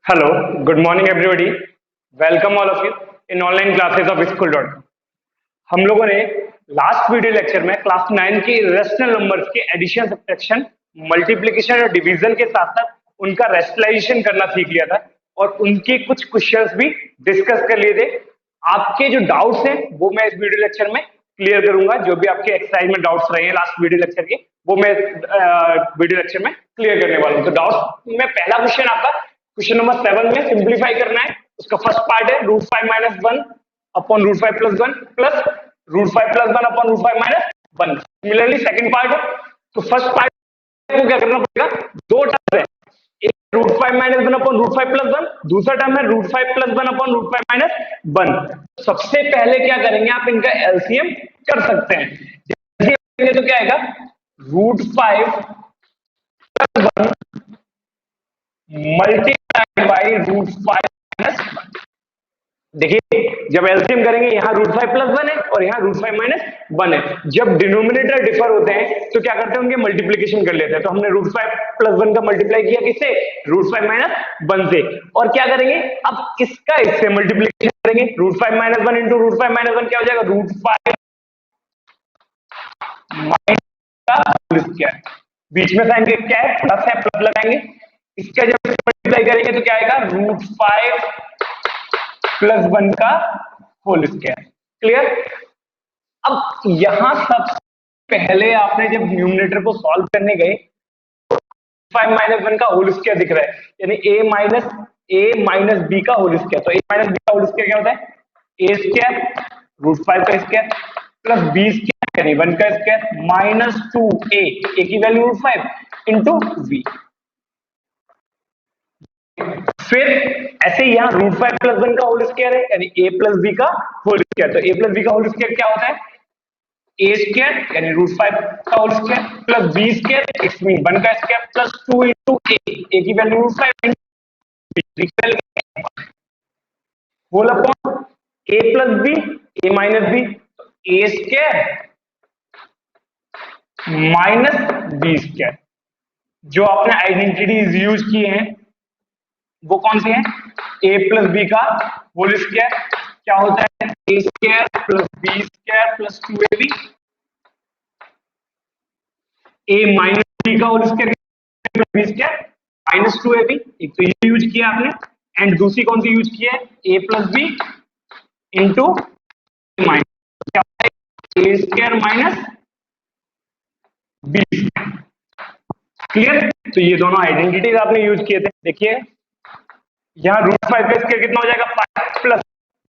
Hello, good morning everybody. Welcome all of you in online classes of school.com. हम लोगों ने last video lecture में class 9 के rational numbers के addition, subtraction, multiplication और division के साथ साथ उनका रेशनलाइजेशन करना सीख लिया था और उनके कुछ क्वेश्चंस भी डिस्कस कर लिए थे। आपके जो डाउट्स हैं वो मैं इस वीडियो लेक्चर में क्लियर करूंगा। जो भी आपके एक्सरसाइज में डाउट्स रहे हैं लास्ट वीडियो लेक्चर के, वो मैं वीडियो लेक्चर में क्लियर करने वाला हूँ। तो डाउट्स में पहला क्वेश्चन आपका क्वेश्चन नंबर 7 में सिंप्लीफाई करना है। उसका फर्स्ट पार्ट है √5 - 1 upon √5 + 1 plus √5 + 1 upon √5 - 1। Similarly second part है, तो फर्स्ट पार्ट को क्या करना पड़ेगा, दो टर्म है, एक √5 - 1 अपॉन √5 + 1, दूसरा टर्म है √5 + 1 अपॉन √5 - 1। सबसे पहले क्या करेंगे, आप इनका एलसीएम कर सकते हैं। जब करेंगे तो क्या आएगा, √5 + 1 मल्टीप्लाइड बाई √5 - 1। देखिए जब एलसीएम करेंगे, यहाँ √5 + 1 है और यहाँ √5 - 1 है। जब डिनोमिनेटर डिफर होते हैं तो क्या करते हैं, उनके मल्टीप्लीकेशन कर लेते हैं। तो हमने √5 + 1 का मल्टीप्लाई किया किससे, √5 - 1 से। और क्या करेंगे, अब इसका इससे मल्टीप्लीकेशन करेंगे, √5 - 1 इंटू √5 - 1 क्या हो जाएगा, √5 का होल स्क्वायर। बीच में साइन क्या है, प्लस है, प्लस लगाएंगे। इसका जब मल्टीप्लाई करेंगे तो क्या आएगा, √5 + 1 का होल स्क्वायर। क्लियर। अब यहां सबसे पहले आपने जब न्यूमरेटर को सॉल्व करने गए, 5 - 1 का होल स्क्वायर दिख रहा है, यानी a माइनस बी का होल स्क्वायर। तो a माइनस बी का होल स्क्वायर क्या होता है, a स्क्वायर √5 का स्क्वायर प्लस b स्क्वायर यानी 1 का स्क्वायर माइनस 2a, a की वैल्यू √5 इंटू v। फिर ऐसे ही यहाँ √5 + 1 का होल स्क्वायर है, यानी a + b का होल स्क्वायर। तो a + b का होल स्क्वायर क्या होता है, a स्क्वायर यानी √5 का whole square plus b square it's mean 1 का स्क्वायर प्लस 2 इंटू a की value √5 into b whole upon a + b, a minus b, a square minus b square. जो आपने आइडेंटिटीज यूज किए हैं वो कौन से हैं, a + b का होल स्क्वायर क्या होता है, a square plus b square plus 2ab, a minus b का whole square b square minus 2ab। एक तो ये यूज किया आपने, एंड दूसरी कौन सी यूज की है, a + b इंटू माइनस क्या होता है, a square minus b। Clear. तो ये दोनों आइडेंटिटीज आपने यूज किए थे। देखिए यहाँ √5 का स्क्वायर कितना हो जाएगा, 5 प्लस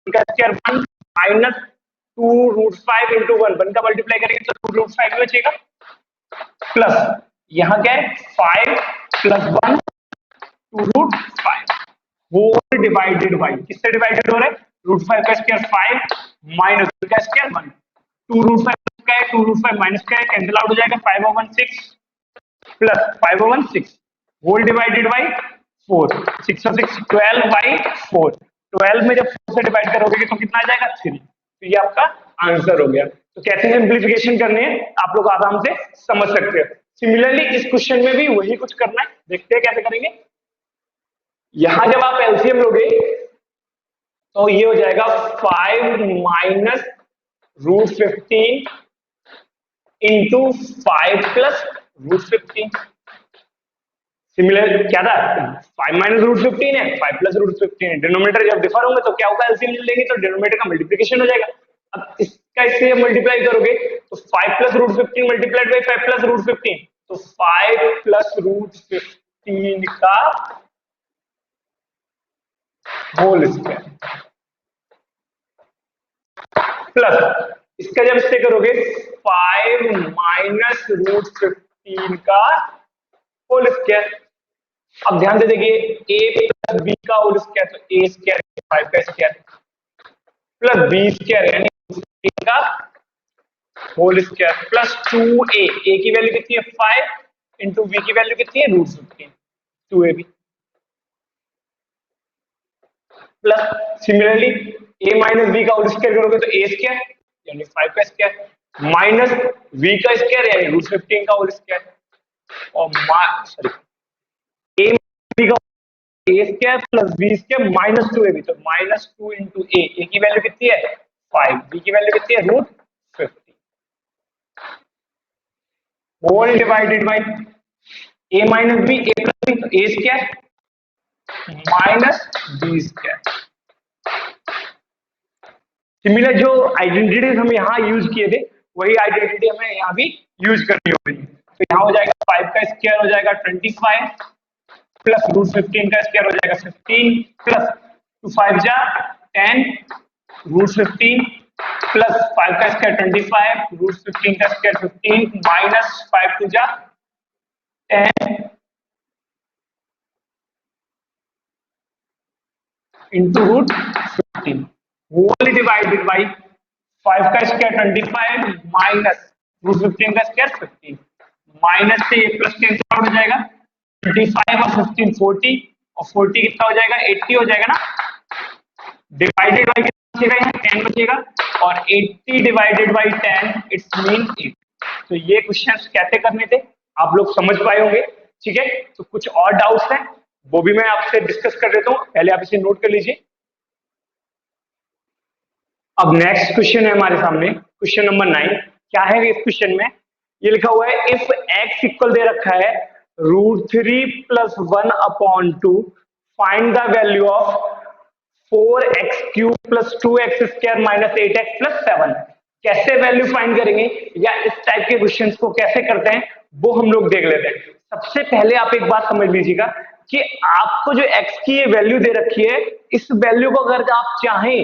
का स्क्वायर 1 माइनस 2 √5 इंटू 1 का मल्टीप्लाई करेंगे तो 2√5 बचेगा प्लस यहाँ क्या है 5 + 1 2√5 होल डिवाइडेड बाई, किससे डिवाइडेड हो रहा है, √5 का स्क्वायर 5 माइनस का स्क्वायर 1, 2√5 का है 2√5 माइनस का है, कैंसिल आउट हो जाएगा, 5/1 6 प्लस 5/1 6 होल डिवाइडेड बाई 4, 6 और 6 12/4। 12 में जब 4 से डिवाइड करोगे तो कितना आ जाएगा, 3। तो ये आपका आंसर हो गया। तो कैसे सिंप्लीफिकेशन करनी है आप लोग आराम से समझ सकते हो। सिमिलरली इस क्वेश्चन में भी वही कुछ करना है, देखते हैं कैसे करेंगे। यहां जब आप एलसीएम लोगे तो ये हो जाएगा 5 माइनस √15 इंटू 5 प्लस √15। सिमिलर क्या था, 5 माइनस √15 है, 5 प्लस √15 है। डिनोमिनेटर जब डिफर होंगे तो क्या होगा, एलसीएम लेंगे तो डिनोमिनेटर का मल्टीप्लिकेशन हो जाएगा। अब इसका इससे मल्टीप्लाई करोगे तो 5 प्लस √15 मल्टीप्लाइड बाई 5 प्लस √15, तो 5 प्लस √15 का होल स्क्वायर प्लस इसका जब इससे करोगे 5 माइनस √15 का होल स्क्वायर। अब ध्यान से देखिए a प्लस बी का होल स्क्वायर, तो a स्क्वायर 5 का स्क्वायर प्लस बी स्क्वायर यानी 15 का whole square plus 2a, a की वैल्यू कितनी है 5 इंटू b की वैल्यू कितनी है √15 2ab plus similarly a minus b का होल स्क्वायर करोगे तो a स्क्वायर यानी 5 का स्क्वायर माइनस v का स्क्वायर यानी √15 का होल स्क्वायर और सॉरी a बी का a square plus b square minus 2ab, तो माइनस 2 इंटू ए की वैल्यू कितनी है 5, बी की वैल्यू कितनी है √50, whole divided by a minus b, a plus b, तो a square minus b square. Similar जो आइडेंटिटीज हम यहाँ यूज किए थे वही आइडेंटिटी हमें यहाँ भी यूज करनी होगी। तो यहाँ हो जाएगा 5 का स्क्वायर हो जाएगा 25 प्लस √15 का स्क्वायर हो जाएगा 15 प्लस 2 5 जा 10 √15 प्लस 5 का स्क्वायर 25 √15 का स्क्वायर 15 माइनस 5 2 जा 10 इंटू √15 होल डिवाइडेड बाई 5 का स्क्वायर 25 माइनस √15 का स्क्वायर 15 माइनस से ये प्लस कैंसिल आउट हो जाएगा 25 और 15 40 और 40 कितना हो जाएगा 80 हो जाएगा ना, डिवाइडेड बाई कितना बचेगा यहाँ 10 बचेगा और 80 डिवाइडेड बाई 10 इट्स मीन 8। तो ये क्वेश्चंस कैसे करने थे आप लोग समझ पाए होंगे, ठीक है। तो कुछ और डाउट्स हैं वो भी मैं आपसे डिस्कस कर देता हूं, पहले आप इसे नोट कर लीजिए। अब नेक्स्ट क्वेश्चन है हमारे सामने क्वेश्चन नंबर 9। क्या है इस क्वेश्चन में, ये लिखा हुआ है इफ x इक्वल दे रखा है √3 plus 1 upon 2 find the value of 4x³ plus 2x square minus 8x plus 7। कैसे वैल्यू फाइंड करेंगे या इस टाइप के क्वेश्चंस को कैसे करते हैं वो हम लोग देख लेते हैं। सबसे पहले आप एक बात समझ लीजिएगा कि आपको जो x की ये वैल्यू दे रखी है इस वैल्यू को अगर आप चाहें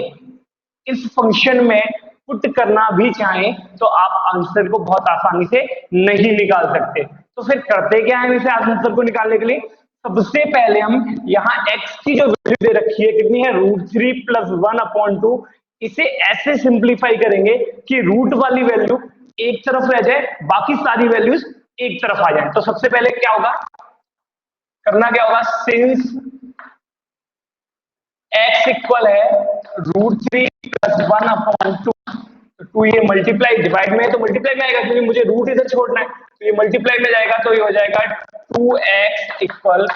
इस फंक्शन में पुट करना भी चाहें तो आप आंसर को बहुत आसानी से नहीं निकाल सकते। तो फिर करते क्या है इसे आंसर को निकालने के लिए, सबसे पहले हम यहाँ x की जो वैल्यू दे रखी है कितनी है √3 प्लस 1 अपॉन 2, इसे ऐसे सिंप्लीफाई करेंगे कि रूट वाली वैल्यू एक तरफ रह जाए बाकी सारी वैल्यूज एक तरफ आ जाए। तो सबसे पहले क्या होगा, करना क्या होगा, सिंस x इक्वल है √3 प्लस 1 अपॉन 2, तो 2 ये मल्टीप्लाई डिवाइड में है तो मल्टीप्लाई में आएगा क्योंकि मुझे रूट इधर छोड़ना है, तो ये मल्टीप्लाई में जाएगा तो ये हो जाएगा 2x इक्वल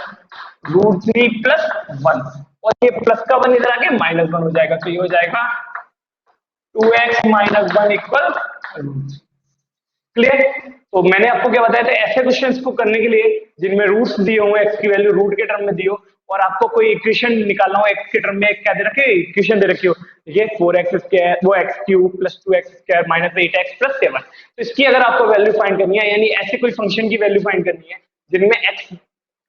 √3 प्लस 1 और ये प्लस का 1 इधर आके -1 हो जाएगा, तो ये हो जाएगा 2x माइनस 1 इक्वल √3। क्लियर। तो मैंने आपको क्या बताया था, ऐसे क्वेश्चंस को करने के लिए जिनमें रूट्स दिए हों, एक्स की वैल्यू रूट के टर्म में दी हो और आपको कोई इक्वेशन निकालना हो एक्स के टर्म में, क्या दे रखे इक्वेशन दे रखी हो, ये 4x स्क्वायर वो x³ plus 2x square minus 8x plus 7। तो इसकी अगर आपको वैल्यू फाइंड करनी है यानी ऐसे कोई फंक्शन की वैल्यू फाइंड करनी है जिनमें x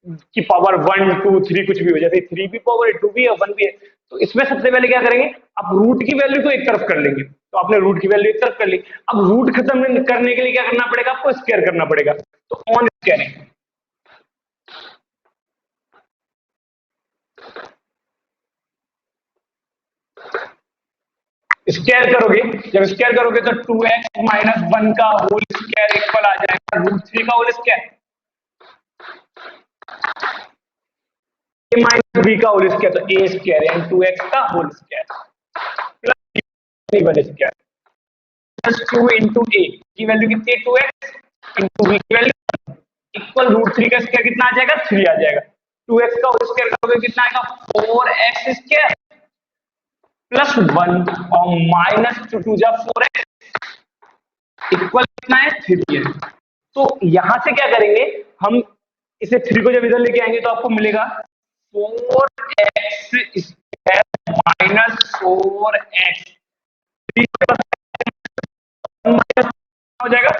की पावर 1 2 3 कुछ भी हो, जैसे 3 भी पावर है 2 भी है 1 भी है, तो इसमें सबसे पहले क्या करेंगे, आप रूट की वैल्यू को एक तरफ कर लेंगे। तो आपने रूट की वैल्यू एक तरफ कर ली, अब रूट खत्म करने के लिए क्या करना पड़ेगा, आपको स्क्वायर करना पड़ेगा। तो ऑन स्क्वायरिंग स्क्वायर करोगे, जब स्क्वायर करोगे तो 2x माइनस 1 का होल स्क्वायर इक्वल आ जाएगा √3 का whole square a minus b का होल स्क्वायर, तो a स्क्वायर यानी 2x का whole square plus square plus 2 into a की वैल्यू कितनी है 2x इंटू b की वैल्यू इक्वल √3 का स्क्वायर कितना आ जाएगा 3 आ जाएगा, 2x का होल स्क्वायर करोगे कितना आएगा 4x स्क्वायर प्लस 1 और माइनस 2 जा 4x इक्वल कितना है 3 है। तो यहां से क्या करेंगे हम, इसे 3 को जब इधर लेके आएंगे तो आपको मिलेगा 4x स्क्वायर माइनस 4x हो जाएगा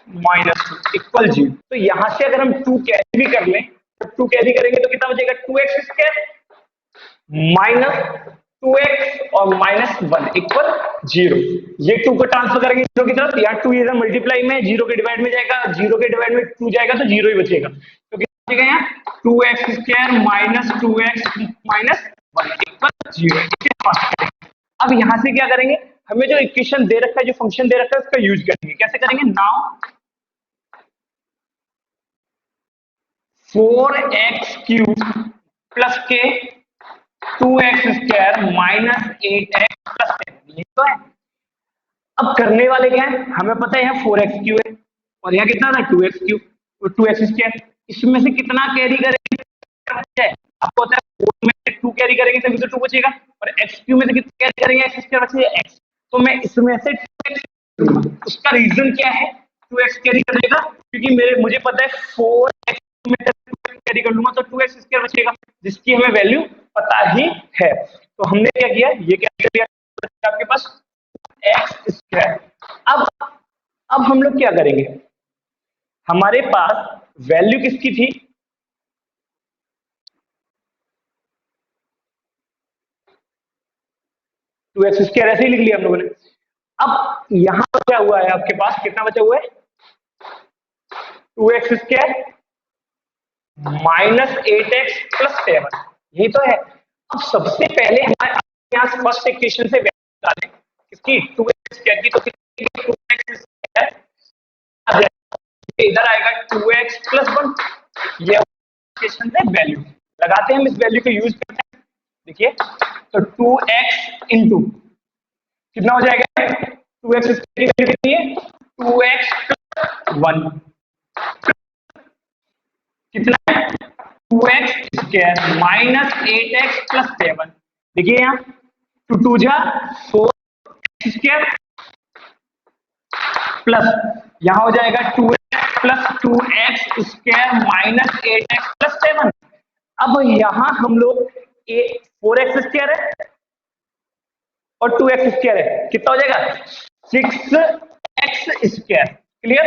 -2 इक्वल 0। तो यहां से अगर हम 2 कैरी भी कर लें तो 2 कैरी करेंगे तो कितना बचेगा 2x स्क्वायर माइनस 2x और -1 इक्वल 0। ये 2 को ट्रांसफर करेंगे 0 की तरफ, यहाँ 2 इधर मल्टीप्लाई में 0 के डिवाइड में जाएगा, 0 के डिवाइड में 2 जाएगा तो 0 ही बचेगा, तो कितना बचेगा यहाँ 2x square minus 2x minus 1 equal 0। अब यहां से क्या करेंगे, हमें जो इक्वेशन दे रखा है, जो फंक्शन दे रखा है उसका यूज करेंगे। कैसे करेंगे, नाउ 4x³ प्लस के 2x square minus 8x plus 7 ये तो है। अब करने वाले क्या है, हमें पता है यहाँ 4x³ है और यहाँ कितना था 2x³ और 2x स्क्वायर, इसमें से कितना कैरी करेंगे बच जाए, आपको होता है 4 में से 2 कैरी करेंगे तभी तो 2 बचेगा, और एक्स क्यू में से कितना कैरी करेंगे, एक्स स्क्वायर बचेगा एक्स, तो मैं इसमें से 2x लूंगा। उसका रीजन क्या है 2x कैरी करेगा, क्योंकि मुझे पता है 4x में से 2x कैरी कर लूंगा तो 2x स्क्वायर बचेगा, जिसकी हमें वैल्यू पता ही है। तो हमने क्या किया, ये क्या कर दिया आपके पास एक्स स्क्वायर। अब हम लोग क्या करेंगे, हमारे पास वैल्यू किसकी थी, 2x स्क्वायर ऐसे ही लिख लिया हम लोगों ने। अब यहां बचा हुआ है आपके पास, कितना बचा हुआ है 2x square minus 8x plus 7, यही तो है। अब सबसे पहले हमारे यहाँ फर्स्ट इक्वेशन से वैल्यू निकालें किसकी 2x स्क्वायर की, तो कितनी 2x स्क्वायर इधर आएगा 2x प्लस 1, ये इक्वेशन से वैल्यू लगाते हैं, हम इस वैल्यू को यूज करते हैं। देखिए तो 2x इंटू कितना हो जाएगा 2x स्क्वायर की वैल्यू कितनी है 2x प्लस 1, कितना है 2x square minus 8x plus 7। देखिए यहाँ 2 2 जा 4x स्क्वायर प्लस यहां हो जाएगा 2x plus 2x square minus 8x plus 7। अब यहां हम लोग 4x स्क्वायर है और 2x स्क्वायर है, कितना हो जाएगा 6x स्क्वायर। क्लियर।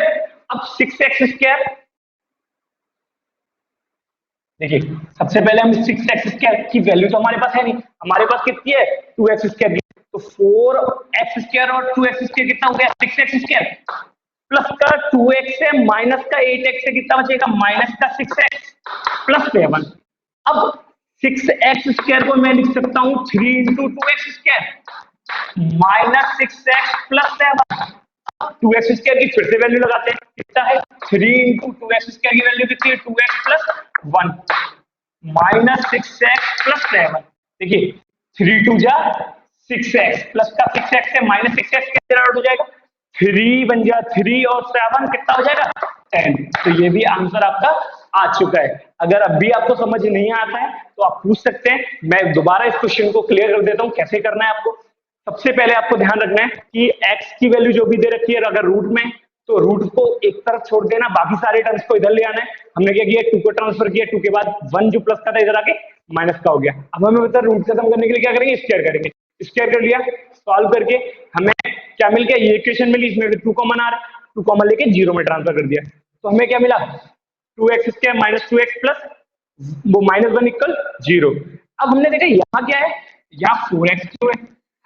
अब 6x स्क्वायर देखिए, सबसे पहले हम 6x स्क्वायर की वैल्यू तो हमारे पास है नहीं, हमारे पास कितनी है 2x स्क्वायर की, तो 4x स्क्वायर और 2x स्क्वायर कितना हो गया 6x स्क्वायर, प्लस का 2x है माइनस का 8x से कितना बचेगा माइनस का 6x प्लस 7। अब 6x स्क्वायर को मैं लिख सकता हूं 3 into 2x square minus 6x plus 7। 2x square की फिर से वैल्यू लगाते हैं, कितना है 3 इंटू 2x स्क्वायर की वैल्यू कितनी है 2x plus 1 minus 6x plus 7। देखिए 3 2 जा 6x प्लस का 6x से माइनस 6x कैसे आउट हो जाएगा, 3 बन गया 3 और 7 कितना हो जाएगा 10। तो ये भी आंसर आपका आ चुका है। अगर अब भी आपको समझ नहीं आता है तो आप पूछ सकते हैं, मैं दोबारा इस क्वेश्चन को क्लियर कर देता हूं कैसे करना है आपको। सबसे पहले आपको ध्यान रखना है कि x की वैल्यू जो भी दे रखी है अगर रूट में, तो रूट को एक तरफ छोड़ देना, बाकी सारे टर्म्स को इधर ले आना है। हमने क्या किया 2 को ट्रांसफर किया, 2 के बाद 1 जो प्लस का था इधर आके माइनस का हो गया। अब हमें बता रूट खत्म करने के लिए क्या करेंगे स्क्वायर करेंगे, स्क्वायर कर लिया, सॉल्व करके हमें क्या मिल गया ये इक्वेशन मिली, इसमें 2 कॉमन आ रहा है, 2 कॉमन लेके 0 में ट्रांसफर कर दिया, तो हमें क्या मिला 2x square minus 2x plus वो माइनस 1 इक्वल 0। अब हमने देखा यहाँ क्या है, यहाँ 4x क्यों है,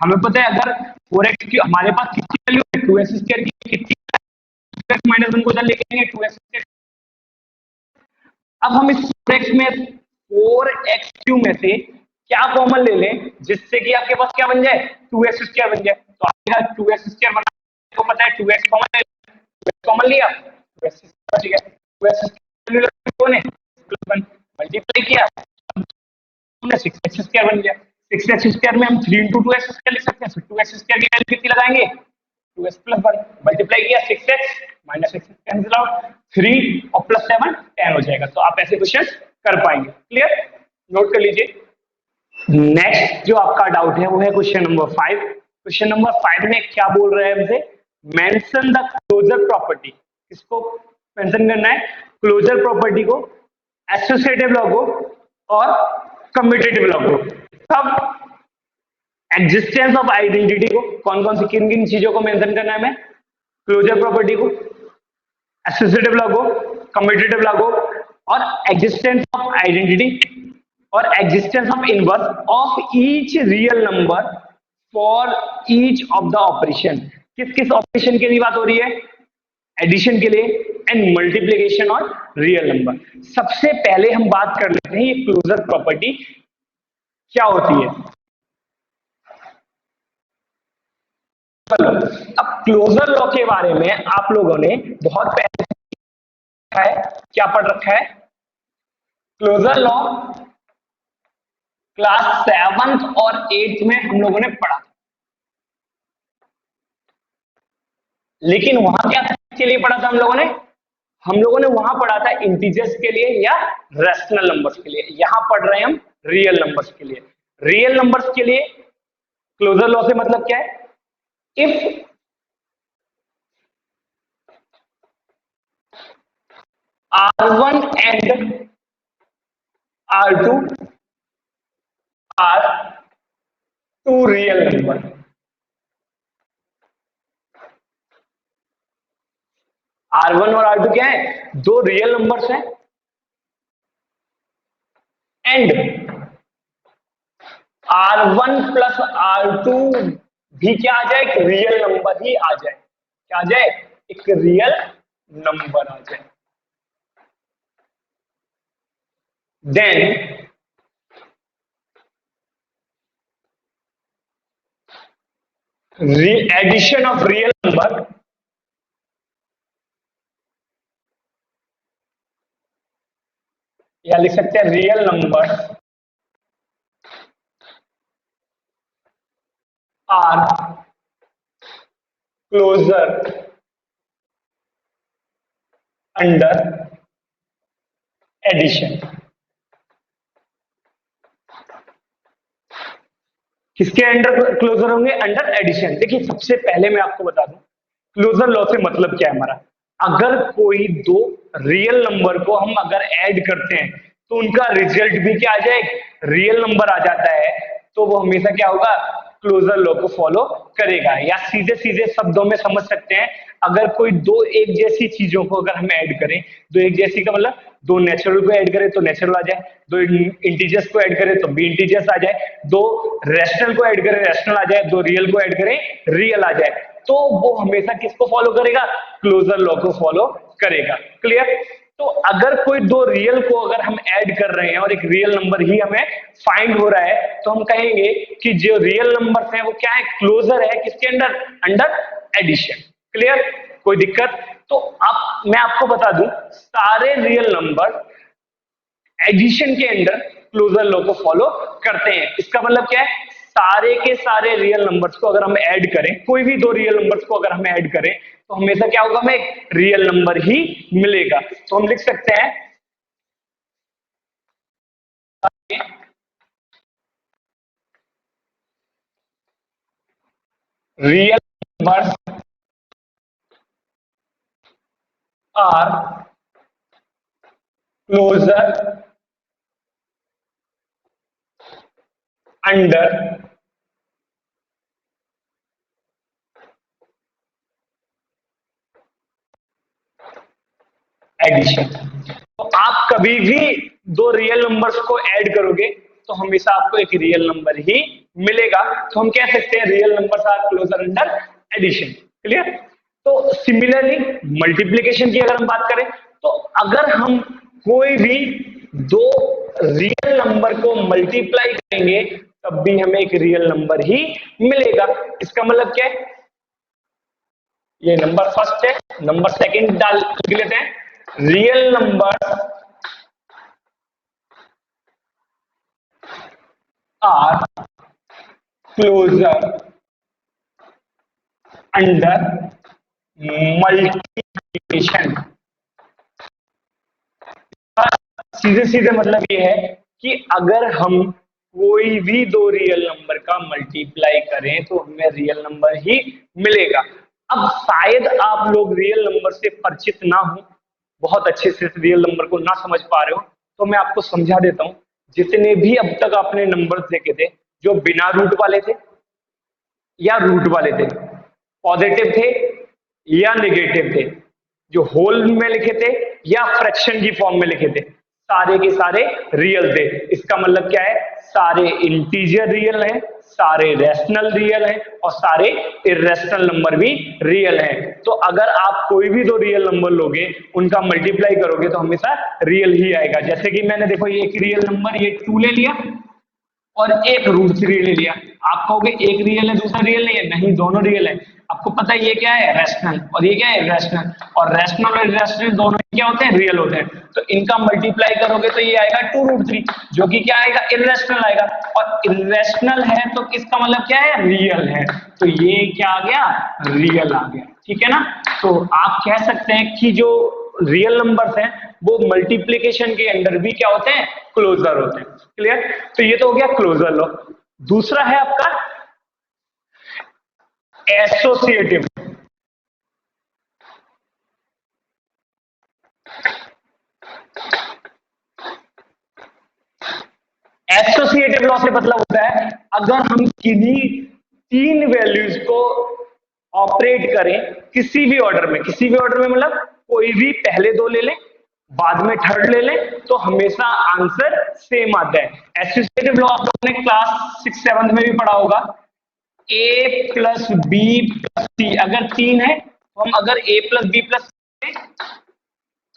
हमें पता है अगर 4x की हमारे पास कितनी वैल्यू है 2x स्क्वायर की कितनी, 2x माइनस 1 को इधर लेके आएंगे 2x स्क्वायर। अब हम इस 4x में 4x क्यूब में से क्या कॉमन ले लें जिससे कि आपके पास क्या बन जाए 2x स्क्वायर बन जाए, तो आपके पास 2x स्क्वायर बनाने को पता है 2x कॉमन ले, 2x कॉमन लिया 2x स्क्वायर बच गया, 2x स्क्वायर कौन है मल्टीप्लाई किया हमने 6x स्क्वायर बन गया। 6x स्क्वायर में हम 3 इंटू 2x स्क्वायर लिख सकते हैं, फिर 2x स्क्वायर की वैल्यू कितनी लगाएंगे 2x प्लस 1 मल्टीप्लाई किया 6x माइनस 6 कैंसिल आउट 3 और प्लस 7 10 हो जाएगा। तो आप ऐसे क्वेश्चन कर पाएंगे। क्लियर, नोट कर लीजिए। नेक्स्ट जो आपका डाउट है वो है क्वेश्चन नंबर 5। क्वेश्चन नंबर 5 में क्या बोल रहे हैं हमसे, मेंशन द क्लोजर प्रॉपर्टी। किसको मेंशन करना है क्लोजर प्रॉपर्टी को, एसोसिएटिव लॉ को और कम्यूटेटिव लॉ को। सब एग्जिस्टेंस ऑफ आइडेंटिटी को, कौन कौन सी किन किन चीजों को मेंशन करना है हमें, क्लोजर प्रॉपर्टी को, एसोसिएटिव लॉ को, कम्यूटेटिव लॉ को और एग्जिस्टेंस ऑफ आइडेंटिटी और existence of inverse of each real number for each of the operation. किस किस ऑपरेशन के लिए बात हो रही है, एडिशन के लिए एंड मल्टीप्लिकेशन और रियल नंबर। सबसे पहले हम बात कर लेते हैं ये क्लोजर प्रॉपर्टी क्या होती है। अब क्लोजर लॉ के बारे में आप लोगों ने बहुत पहले है, क्या पढ़ रखा है, क्लोजर लॉ क्लास 7th और 8th में हम लोगों ने पढ़ा, लेकिन वहां क्या के लिए पढ़ा था हम लोगों ने, हम लोगों ने वहां पढ़ा था इंटीजर्स के लिए या रैशनल नंबर्स के लिए, यहां पढ़ रहे हैं हम रियल नंबर्स के लिए। रियल नंबर्स के लिए क्लोजर लॉ से मतलब क्या है? If R1 and R2 are two real number, R1 और R2 क्या है? दो रियल नंबर्स हैं, एंड R1 प्लस R2 भी क्या आ जाए? एक रियल नंबर ही आ जाए। क्या आ जाए? एक रियल नंबर आ जाए। Then addition of real number या लिख सकते हैं real number are closure under addition. किसके अंडर क्लोजर होंगे? Under addition. देखिए सबसे पहले मैं आपको बता दूं क्लोजर लॉ से मतलब क्या है हमारा। अगर कोई दो रियल नंबर को हम अगर ऐड करते हैं तो उनका रिजल्ट भी क्या आ जाए? रियल नंबर आ जाता है, तो वो हमेशा क्या होगा? क्लोजर लॉ को फॉलो करेगा। या सीधे सीधे शब्दों में समझ सकते हैं, अगर कोई दो एक जैसी चीजों को अगर हम ऐड करें, दो एक जैसी का मतलब दो नेचुरल को ऐड करें तो नेचुरल आ जाए, दो इंटीजर्स को ऐड करें तो भी इंटीजर्स आ जाए, दो रैशनल को ऐड करें रैशनल आ जाए, दो रियल को ऐड करें रियल आ जाए, तो वो हमेशा किसको फॉलो करेगा? क्लोजर लॉ को फॉलो करेगा। क्लियर? तो अगर कोई दो रियल को अगर हम ऐड कर रहे हैं और एक रियल नंबर ही हमें फाइंड हो रहा है, तो हम कहेंगे कि जो रियल नंबर्स हैं वो क्या है? क्लोजर है किसके अंडर? Under addition. क्लियर? कोई दिक्कत? तो अब मैं आपको बता दूं सारे रियल नंबर एडिशन के अंडर क्लोजर लॉ को फॉलो करते हैं। इसका मतलब क्या है? सारे के सारे रियल नंबर्स को अगर हम ऐड करें, कोई भी दो रियल नंबर्स को अगर हम ऐड करें तो हमेशा क्या होगा? हमें एक रियल नंबर ही मिलेगा। तो हम लिख सकते हैं real numbers are closure under addition. तो आप कभी भी दो रियल नंबर्स को ऐड करोगे तो हमेशा आपको एक रियल नंबर ही मिलेगा। तो हम कह सकते हैं real numbers are closure under addition. Clear? तो सिमिलरली मल्टीप्लीकेशन की अगर हम बात करें तो अगर हम कोई भी दो रियल नंबर को मल्टीप्लाई करेंगे तब भी हमें एक रियल नंबर ही मिलेगा। इसका मतलब क्या है? ये नंबर फर्स्ट है, नंबर सेकंड डाल लिख लेते हैं। Real number are closure under multiplication. सीधे सीधे मतलब ये है कि अगर हम कोई भी दो रियल नंबर का मल्टीप्लाई करें तो हमें रियल नंबर ही मिलेगा। अब शायद आप लोग रियल नंबर से परिचित ना हो, बहुत अच्छे से रियल नंबर को ना समझ पा रहे हो, तो मैं आपको समझा देता हूं। जितने भी अब तक आपने नंबर देखे थे जो बिना रूट वाले थे या रूट वाले थे, पॉजिटिव थे या नेगेटिव थे, जो होल में लिखे थे या फ्रैक्शन की फॉर्म में लिखे थे, सारे के सारे रियल थे। इसका मतलब क्या है? सारे इंटीजर रियल हैं, सारे रैशनल रियल हैं और सारे इर्रेशनल नंबर भी रियल हैं। तो अगर आप कोई भी दो रियल नंबर लोगे उनका मल्टीप्लाई करोगे तो हमेशा रियल ही आएगा। जैसे कि मैंने देखो ये एक रियल नंबर ये 2 ले लिया और एक √3 ले लिया। आप कहोगे एक रियल है दूसरा रियल नहीं है, नहीं दोनों रियल है। आपको पता है ये क्या है? रैशनल, और ये क्या है? रैशनल। और रैशनल और इरैशनल दोनों क्या होते हैं? रियल होते हैं। तो इनका मल्टीप्लाई करोगे तो ये आएगा 2√3 जो कि क्या आएगा? इरैशनल आएगा। और इरैशनल है तो इसका मतलब क्या है? रियल है। तो ये क्या आ गया? रियल आ गया। ठीक है ना? तो आप कह सकते हैं कि जो रियल नंबर्स हैं वो मल्टीप्लीकेशन के अंदर भी क्या होते हैं, क्लोजर होते हैं। क्लियर? तो ये तो हो गया क्लोजर लॉ। दूसरा है आपका एसोसिएटिव। एसोसिएटिव लॉ से मतलब होता है अगर हम किन्हीं तीन वैल्यूज को ऑपरेट करें किसी भी ऑर्डर में, किसी भी ऑर्डर में मतलब कोई भी पहले दो ले लें बाद में थर्ड ले लें तो हमेशा आंसर सेम आता है। एसोसिएटिव लॉ आप लोगों ने क्लास 6-7 में भी पढ़ा होगा। ए प्लस बी प्लस सी अगर तीन है तो हम अगर ए प्लस बी प्लस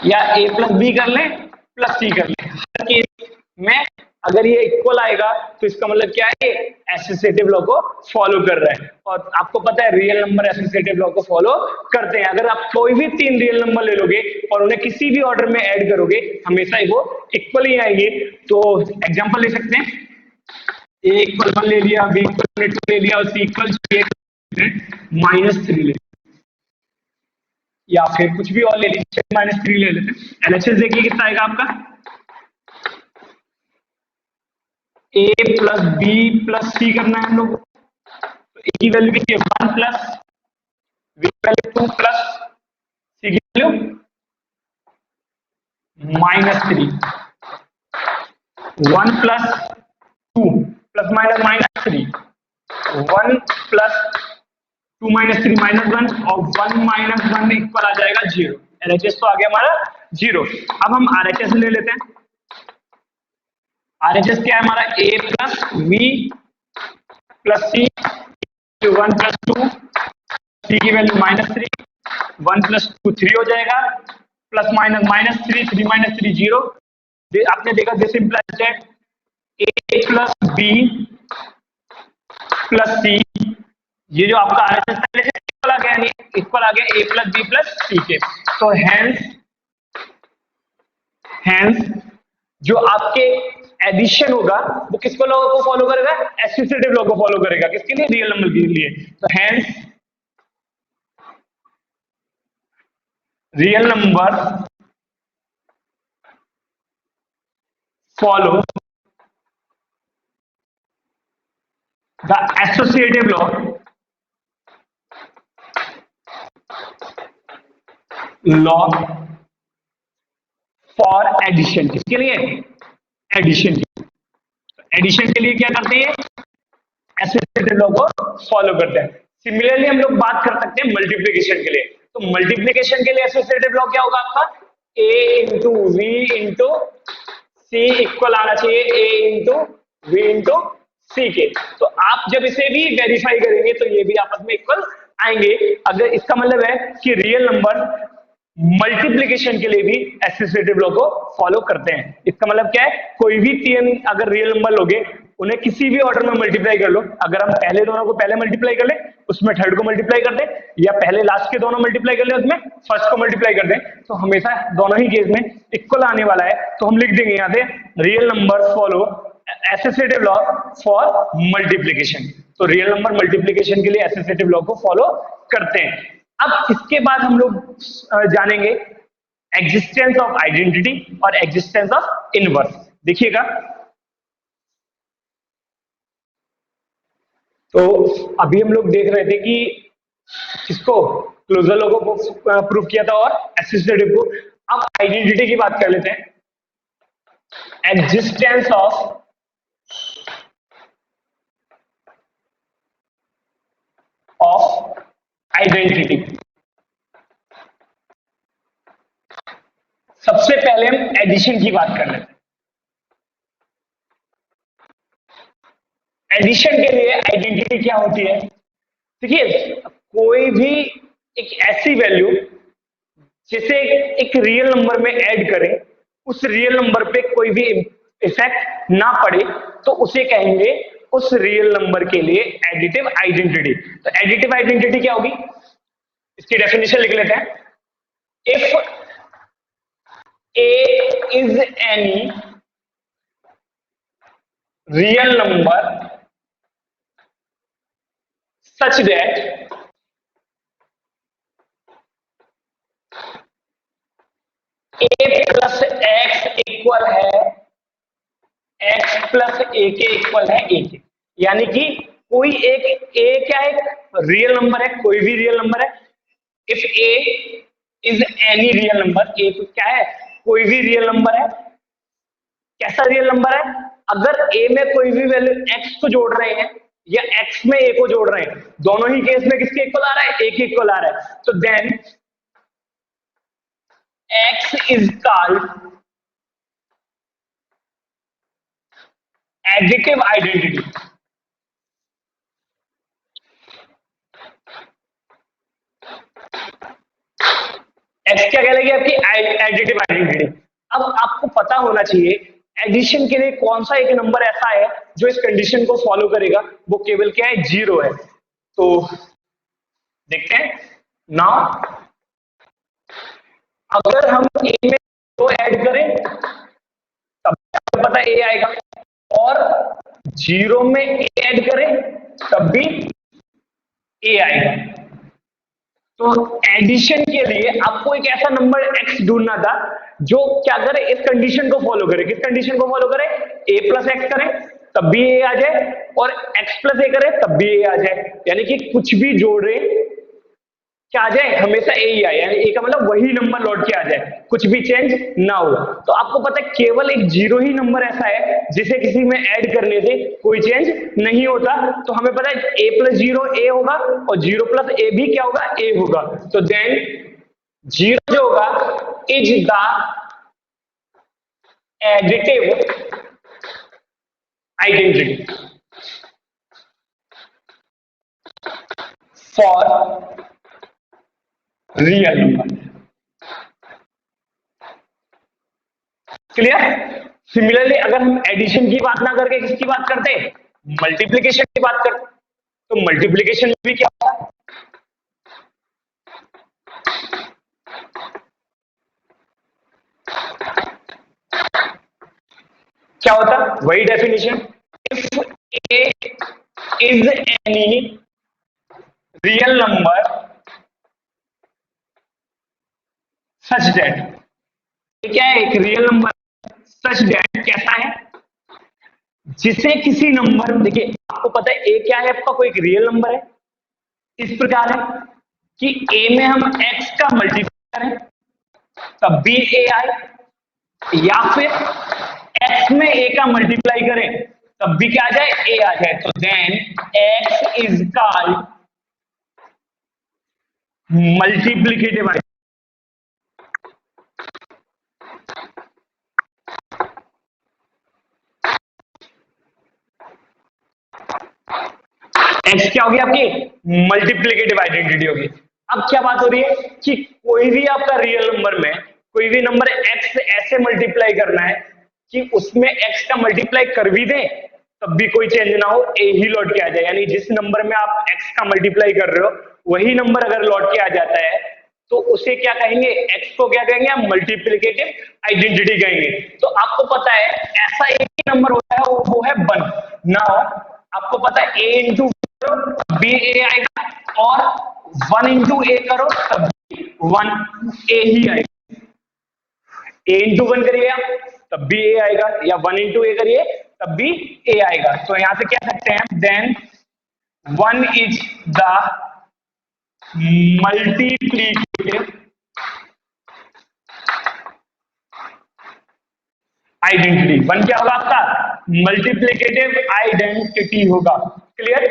या ए प्लस बी कर लें प्लस सी कर लें, हर केस में अगर ये इक्वल आएगा तो इसका मतलब क्या है, एसोसिएटिव लॉ को फॉलो कर रहा है। और आपको पता है रियल नंबर एसोसिएटिव लॉ को फॉलो करते हैं। अगर आप कोई भी तीन रियल नंबर ले लोगे और उन्हें किसी भी ऑर्डर में ऐड करोगे हमेशा ही वो इक्वल ही आएंगे। तो एग्जांपल ले सकते हैं, ए इक्वल 1 ले लिया, बी इक्वल 2 ले लिया और सी इक्वल -3 ले लिया, या फिर कुछ भी और ले लीजिए, -3 ले लेते हैं। एलएचएस देखिए कितना आएगा आपका, ए प्लस बी प्लस सी करना है हम लोग। तो ए की वैल्यू कितनी है 1 प्लस बी की वैल्यू 2 प्लस सी की वैल्यू -3। 1 प्लस 2 प्लस -3, 1 प्लस 2 -3 -1 और 1 -1 इक्वल आ जाएगा 0। एलएचएस तो आ गया हमारा 0। अब हम आरएचएस ले लेते हैं। आरएचएस क्या है हमारा, A plus B plus C 1 plus 2 C की वैल्यू -3, 1 प्लस 2 3 हो जाएगा, प्लस माइनस -3 3 -3 0। आपने देखा this implies that a plus b plus c, ये जो आपका आरएचएस पहले से इक्वल आ गया, यानी इक्वल आ गया ए प्लस बी प्लस सी के। तो हैंस जो आपके एडिशन होगा वो किसको लॉ को फॉलो करेगा, एसोसिएटिव लॉ को फॉलो करेगा। किसके लिए, रियल नंबर के लिए। तो hence real number follow the associative law for addition. किसके लिए, एडिशन के। एडिशन के लिए क्या करते हैं, एसोसिएटिव लॉ को फॉलो करते हैं। सिमिलरली हम लोग बात कर सकते हैं मल्टीप्लीकेशन के लिए। तो मल्टीप्लीकेशन के लिए एसोसिएटिव लॉ क्या होगा आपका, a into b into c equal आना चाहिए a into b into c के। तो आप जब इसे भी वेरीफाई करेंगे तो ये भी आपस में इक्वल आएंगे। अगर इसका मतलब है कि रियल नंबर मल्टीप्लीकेशन के लिए भी एसोसिएटिव लॉ को फॉलो करते हैं। इसका मतलब क्या है, कोई भी तीन अगर रियल नंबर लोगे उन्हें किसी भी ऑर्डर में मल्टीप्लाई कर लो। अगर हम पहले दोनों को पहले मल्टीप्लाई कर लें उसमें थर्ड को मल्टीप्लाई कर दें, या पहले लास्ट के दोनों मल्टीप्लाई कर लें उसमें फर्स्ट को मल्टीप्लाई कर दें, तो हमेशा दोनों ही केस में इक्वल आने वाला है। तो हम लिख देंगे यहाँ से real number follow associative law for multiplication. तो रियल नंबर मल्टीप्लीकेशन के लिए एसोसिएटिव लॉ को फॉलो करते हैं। अब इसके बाद हम लोग जानेंगे एग्जिस्टेंस ऑफ आइडेंटिटी और एग्जिस्टेंस ऑफ इनवर्स। देखिएगा, तो अभी हम लोग देख रहे थे कि किसको, क्लोजर लॉ को प्रूव किया था और एसोसिएटिव को। अब आइडेंटिटी की बात कर लेते हैं। Existence of identity. सबसे पहले हम एडिशन की बात कर लेते हैं। एडिशन के लिए आइडेंटिटी क्या होती है, देखिए कोई भी एक ऐसी वैल्यू जिसे एक रियल नंबर में ऐड करें उस रियल नंबर पे कोई भी इफेक्ट ना पड़े तो उसे कहेंगे उस रियल नंबर के लिए एडिटिव आइडेंटिटी। तो एडिटिव आइडेंटिटी क्या होगी, इसकी डेफिनेशन लिख लेते हैं। If a is any real number such that A plus x equal है एक्स प्लस ए के इक्वल है ए के, यानी कि कोई एक ए क्या है, रियल नंबर है, कोई भी रियल नंबर है। If a is any real number, a क्या है, कोई भी रियल नंबर है। कैसा रियल नंबर है, अगर ए में कोई भी वैल्यू एक्स को जोड़ रहे हैं या एक्स में ए को जोड़ रहे हैं, दोनों ही केस में किसके इक्वल आ रहा है, ए के इक्वल आ रहा है। तो then x is called additive identity. X क्या कहलाएगी, आपकी एडिटिव आइडेंटिटी। अब आपको पता होना चाहिए एडिशन के लिए कौन सा एक नंबर ऐसा है जो इस कंडीशन को फॉलो करेगा, वो केवल क्या है, जीरो है। तो देखते हैं नाउ, अगर हम ए में दो ऐड करें तब पता ए आएगा, और जीरो में ए ऐड करें तब भी ए आएगा। तो एडिशन के लिए आपको एक ऐसा नंबर एक्स ढूंढना था जो क्या करे, इस कंडीशन को फॉलो करे। किस कंडीशन को फॉलो करे, ए प्लस एक्स करें तब भी ए आ जाए, और एक्स प्लस ए करें तब भी ए आ जाए, यानी कि कुछ भी जोड़े क्या आ जाए, हमेशा ए ही आए, यानी ए का मतलब वही नंबर लौट के आ जाए, कुछ भी चेंज ना हो। तो आपको पता है केवल एक जीरो ही नंबर ऐसा है जिसे किसी में ऐड करने से कोई चेंज नहीं होता। तो हमें पता है ए प्लस जीरो ए होगा, और जीरो प्लस ए भी क्या होगा, ए होगा। तो देन जीरो जो होगा is the additive identity for real number. Clear. Similarly अगर हम एडिशन की बात ना करके किसकी बात करते, मल्टीप्लीकेशन की बात करते, तो मल्टीप्लीकेशन भी क्या होता है, क्या होता, वही definition, if a is any real number such that, क्या है, एक रियल नंबर सच दैट कैसा है, जिसे किसी नंबर, देखिए आपको पता है ए क्या है आपका, कोई एक रियल नंबर है, इस प्रकार है कि ए में हम एक्स का मल्टीप्लाई करें तब भी ए आए, या फिर एक्स में ए का मल्टीप्लाई करें तब भी क्या आ जाए, ए आ जाए। तो then x is called multiplicative. X क्या होगी आपकी, मल्टीप्लीकेटिव आइडेंटिटी होगी। अब क्या बात हो रही है कि कोई भी आपका रियल नंबर में कोई भी नंबर एक्स ऐसे मल्टीप्लाई करना है कि उसमें एक्स का मल्टीप्लाई कर भी दें तब भी कोई चेंज ना हो, ए ही लौट के आ जाए। यानी जिस नंबर में आप एक्स का मल्टीप्लाई कर रहे हो वही नंबर अगर लौट के आ जाता है तो उसे क्या कहेंगे, एक्स को क्या कहेंगे, हम मल्टीप्लीकेटिव आइडेंटिटी कहेंगे। तो आपको पता है ऐसा एक ही नंबर होता है, वो है 1। नाउ आपको पता है ए इंटू तब भी ए आएगा, और 1 इंटू ए करो तब भी 1 ए ही आएगा। ए इंटू 1 करिए आप तब भी ए आएगा, या 1 इंटू ए करिए तब भी ए आएगा। तो यहां से कह सकते हैं then 1 is the multiplicative identity. 1 क्या होगा आपका, मल्टीप्लीकेटिव आइडेंटिटी होगा। क्लियर।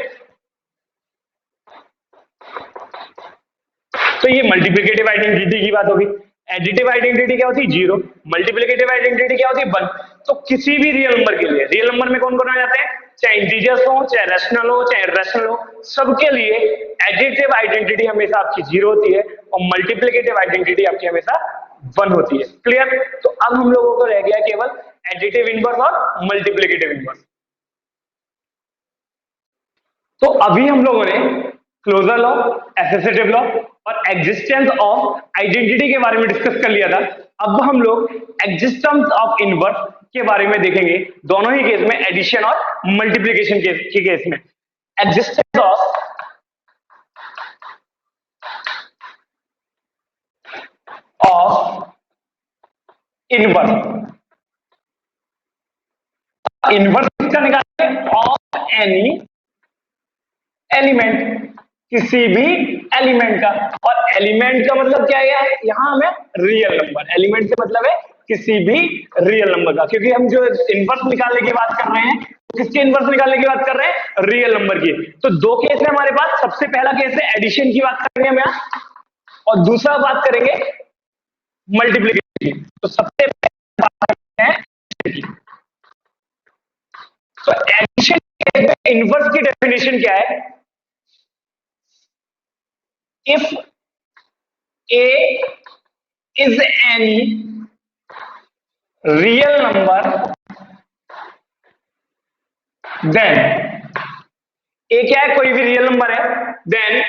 तो ये मल्टीप्लिकेटिव आइडेंटिटी की बात होगी। एडिटिव आइडेंटिटी क्या होती है, जीरो। मल्टीप्लिकेटिव आइडेंटिटी क्या होती है, 1। तो किसी भी रियल नंबर के लिए, रियल नंबर में कौन कौन आ जाते हैं, चाहे इंटीजर्स हो, चाहे रेशनल हो, चाहे इरेशनल हो, सबके लिए एडिटिव आइडेंटिटी हमेशा आपकी जीरो होती है, और मल्टीप्लिकेटिव आइडेंटिटी आपकी हमेशा 1 होती है। क्लियर। तो अब हम लोगों को रह गया केवल एडिटिव इनवर्स और मल्टीप्लिकेटिव इनवर्स। तो अभी हम लोगों ने क्लोजर लॉ, एसोसिएटिव लॉ और एग्जिस्टेंस ऑफ आइडेंटिटी के बारे में डिस्कस कर लिया था। अब हम लोग एग्जिस्टेंस ऑफ इनवर्स के बारे में देखेंगे, दोनों ही केस में, एडिशन और मल्टीप्लिकेशन के केस में। Existence of inverse. इनवर्स किसका निकालेंगे? ऑफ एनी एलिमेंट, किसी भी एलिमेंट का। और एलिमेंट का मतलब क्या है? यहां हमें रियल नंबर, एलिमेंट से मतलब है किसी भी रियल नंबर का, क्योंकि हम जो इनवर्स निकालने की बात कर रहे हैं, किसके इनवर्स निकालने की बात कर रहे हैं? रियल नंबर की। तो दो केस है हमारे पास। सबसे पहला केस है एडिशन की बात करेंगे हम यहाँ, और दूसरा बात करेंगे मल्टीप्लीकेशन की। तो सबसे पहले बात करते हैं addition की। तो एडिशन केस में इनवर्स की डेफिनेशन क्या है? If A is any real number, then A क्या है? कोई भी रियल नंबर है, देन,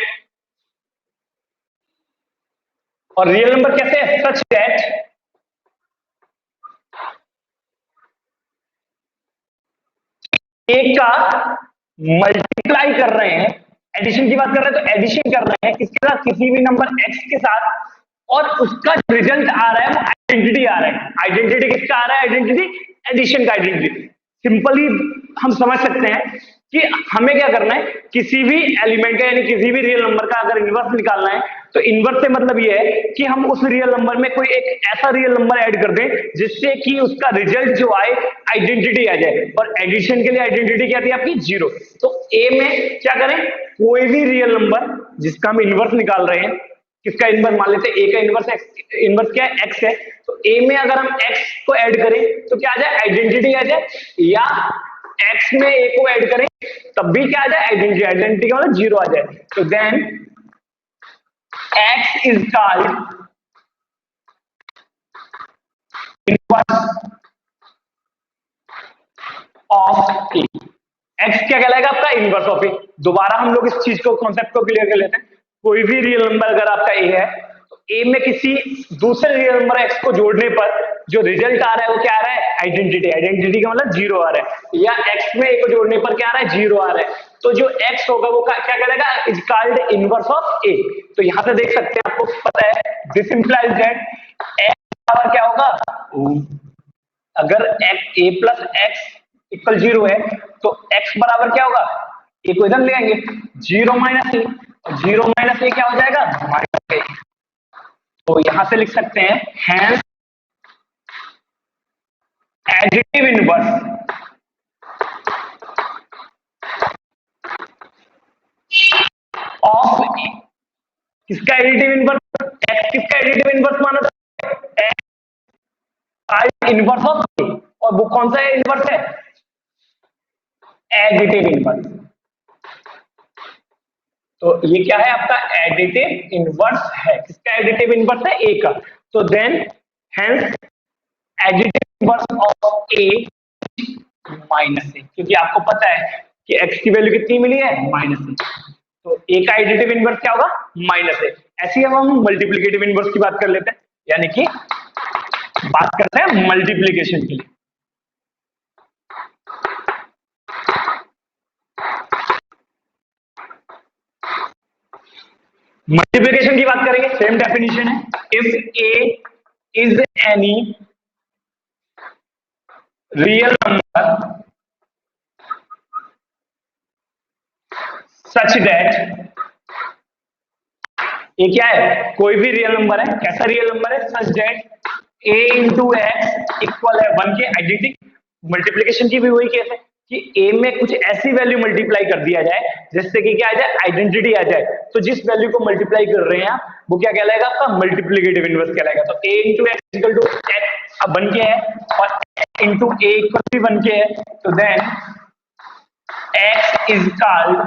और रियल नंबर कैसे है? सच दैट A का मल्टीप्लाई कर रहे हैं, एडिशन की बात कर रहे हैं, तो एडिशन कर रहे हैं किसके साथ? किसी भी नंबर x के साथ, और उसका रिजल्ट आ रहा है, वो आइडेंटिटी आ रहा है। आइडेंटिटी किसका आ रहा है? आइडेंटिटी एडिशन का आइडेंटिटी। सिंपली हम समझ सकते हैं कि हमें क्या करना है, किसी भी एलिमेंट का यानी किसी भी रियल नंबर का अगर इनवर्स निकालना है, तो इनवर्स से मतलब ये है कि हम उस रियल नंबर में कोई एक ऐसा रियल नंबर ऐड कर दें जिससे कि उसका रिजल्ट जो आए आइडेंटिटी आ जाए। और एडिशन के लिए आइडेंटिटी क्या थी आपकी? जीरो। तो ए में क्या करें? कोई भी रियल नंबर जिसका हम इनवर्स निकाल रहे हैं, किसका इनवर्स मान लेते हैं? ए का इनवर्स एक्स, इनवर्स क्या है? एक्स है। तो ए में अगर हम एक्स को ऐड करें तो क्या आ जाए? आइडेंटिटी आ जाए। या एक्स में ए को ऐड करें तब भी क्या आ जाए? आइडेंटिटी। आइडेंटिटी का मतलब जीरो आ जाए। तो then x is called inverse of a. X क्या कहलाएगा आपका? Inverse of a. दोबारा हम लोग इस चीज को, कॉन्सेप्ट को क्लियर कर लेते हैं। कोई भी रियल नंबर अगर आपका ए है, तो ए में किसी दूसरे रियल नंबर एक्स को जोड़ने पर जो रिजल्ट आ रहा है वो क्या आ रहा है? आइडेंटिटी। आइडेंटिटी का मतलब जीरो आ रहा है। या एक्स में ए को जोड़ने पर क्या आ रहा है? जीरो आ रहा है। तो जो एक्स होगा वो क्या कहलाएगा? Is called inverse of A. तो यहां से देख सकते हैं, आपको पता है, दिस इंप्लाइज दैट एक्स बराबर क्या होगा? अगर एक्स ए प्लस एक्स इक्वल जीरो है, तो एक्स बराबर क्या होगा? ए को इधर ले आएंगे, जीरो माइनस ए, और जीरो माइनस ए क्या हो जाएगा? माइनस ए। तो यहां से लिख सकते हैं हैंस एडिटिव इनवर्स ऑफ ए। किसका एडिटिव इनवर्स? एक्स किसका एडिटिव इनवर्स माना जाता है? एक्स इनवर्स ऑफ ए। और वो कौन सा इनवर्स है? Additive inverse. तो ये क्या है आपका? एडिटिव इनवर्स है। किसका एडिटिव इनवर्स है? ए का। तो then hence additive inverse of A minus A, क्योंकि आपको पता है कि एक्स की वैल्यू कितनी मिली है? माइनस ए। तो ए का एडिटिव इनवर्स क्या होगा? माइनस ए। ऐसे ही हम मल्टीप्लिकेटिव इनवर्स की बात कर लेते हैं, यानी कि बात करते हैं मल्टीप्लीकेशन के लिए। मल्टीप्लिकेशन की बात करेंगे, सेम डेफिनेशन है। If a is any real number such that, ये क्या है? कोई भी रियल नंबर है। कैसा रियल नंबर है? Such that A into X equal है वन के। आइडेंटिटी मल्टीप्लीकेशन की भी वही केस है कि ए में कुछ ऐसी वैल्यू मल्टीप्लाई कर दिया जाए जिससे कि क्या आ जाए? आइडेंटिटी आ जाए। तो जिस वैल्यू को मल्टीप्लाई कर रहे हैं आप, वो क्या कहलाएगा? आपका मल्टीप्लीकेटिव इनवर्स कहलाएगा। तो A into X equal to X अब बन के है, और इंटू ए इक्वल भी बन के है। तो then x is called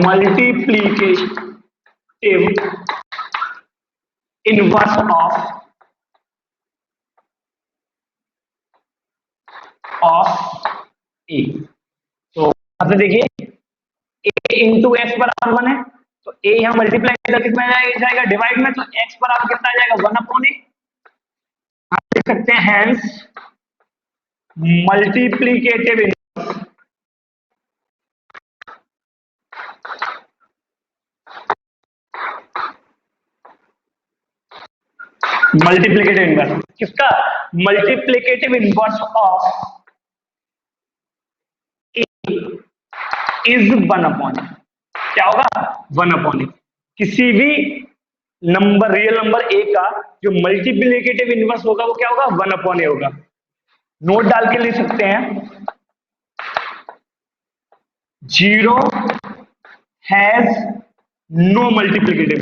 multiplicative inverse of A. तो यहां से देखिए, ए इंटू एक्स बराबर वन है, तो ए यहां मल्टीप्लाई करके कितना जाएगा? डिवाइड में। तो एक्स बराबर कितना आ जाएगा? वन अपॉन ए। आप देख सकते हैं हैंस मल्टीप्लीकेटिव मल्टीप्लीकेटिव इनवर्स किसका? Multiplicative inverse of is 1/n। क्या होगा? 1/n। किसी भी नंबर, रियल नंबर ए का जो मल्टीप्लीकेटिव इनवर्स होगा वो क्या होगा? 1/a होगा। नोट डाल के लिख सकते हैं, 0 हैज नो मल्टीप्लीकेटिव।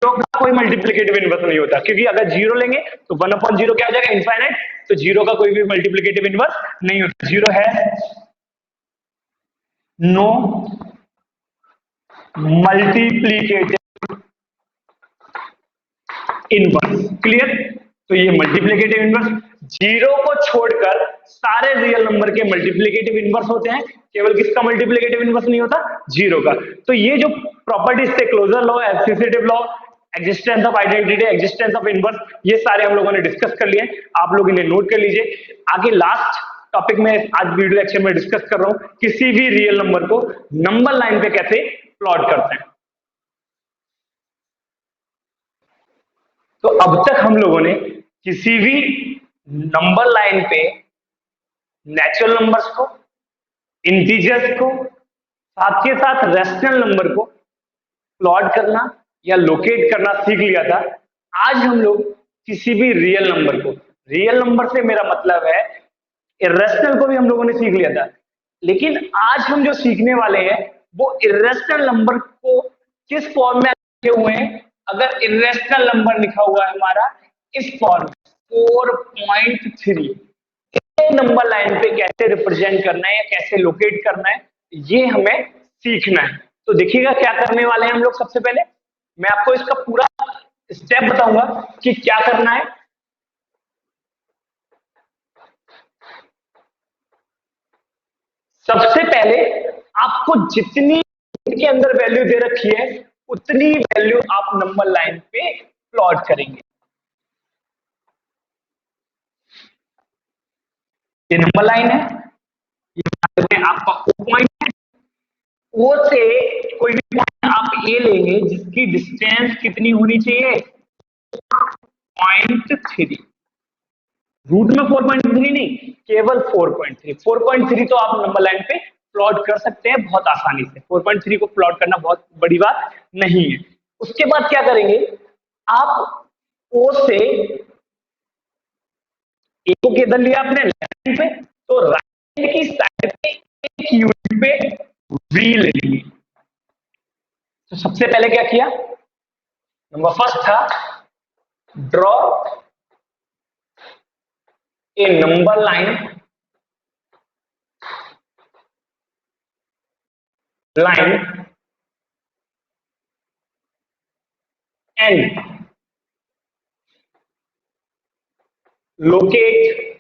जीरो का कोई मल्टीप्लीकेटिव इनवर्स नहीं होता, क्योंकि अगर 0 लेंगे तो 1/0 क्या हो जाएगा? इनफाइनाइट। तो 0 का कोई भी मल्टीप्लीकेटिव इनवर्स नहीं होता। 0 है नो मल्टीप्लीकेटिव इनवर्स। क्लियर? तो ये मल्टीप्लीकेटिव इनवर्स, 0 को छोड़कर सारे रियल नंबर के मल्टीप्लीकेटिव इनवर्स होते हैं, केवल किसका मल्टीप्लीकेटिव इनवर्स नहीं होता? 0 का। तो ये जो प्रॉपर्टीज थे, closure law, associative law, existence of identity, existence of inverse, ये सारे हम लोगों ने डिस्कस कर लिए। आप लोग इन्हें नोट कर लीजिए। आगे लास्ट टॉपिक में आज वीडियो लेक्चर में डिस्कस कर रहा हूं, किसी भी रियल नंबर को नंबर लाइन पे कैसे प्लॉट करते हैं। तो अब तक हम लोगों ने किसी भी नंबर लाइन पे नेचुरल नंबर्स को, इंटीजर्स को, साथ के साथ रैशनल नंबर को प्लॉट करना या लोकेट करना सीख लिया था। आज हम लोग किसी भी रियल नंबर को, रियल नंबर से मेरा मतलब है इर्रेशनल को भी हम लोगों ने सीख लिया था, लेकिन आज हम जो सीखने वाले हैं वो इर्रेशनल नंबर को किस फॉर्म में लिखे हुए हैं। अगर इर्रेशनल नंबर लिखा हुआ है हमारा इस फॉर्म 4.3, नंबर लाइन पे कैसे रिप्रेजेंट करना है या कैसे लोकेट करना है, ये हमें सीखना है। तो देखिएगा क्या करने वाले हैं हम लोग। सबसे पहले मैं आपको इसका पूरा स्टेप बताऊंगा कि क्या करना है। सबसे पहले आपको जितनी के अंदर वैल्यू दे रखी है उतनी वैल्यू आप नंबर लाइन पे प्लॉट करेंगे। ये नंबर लाइन है, ये आपका ओ पॉइंट है। ओ से कोई भी पॉइंट आप ए लेंगे जिसकी डिस्टेंस कितनी होनी चाहिए? 0.3। रूट में 4.3 नहीं, केवल 4.3। 4.3 तो आप नंबर लाइन पे प्लॉट कर सकते हैं बहुत आसानी से। 4.3 को प्लॉट करना बहुत बड़ी बात नहीं है। उसके बाद क्या करेंगे, आप ओ से ए को किधर लिया आपने? लेफ्ट पे, तो राइट की साइड पे एक यूनिट पे वी ले लेंगे। तो सबसे पहले क्या किया? नंबर फर्स्ट था draw a number line and locate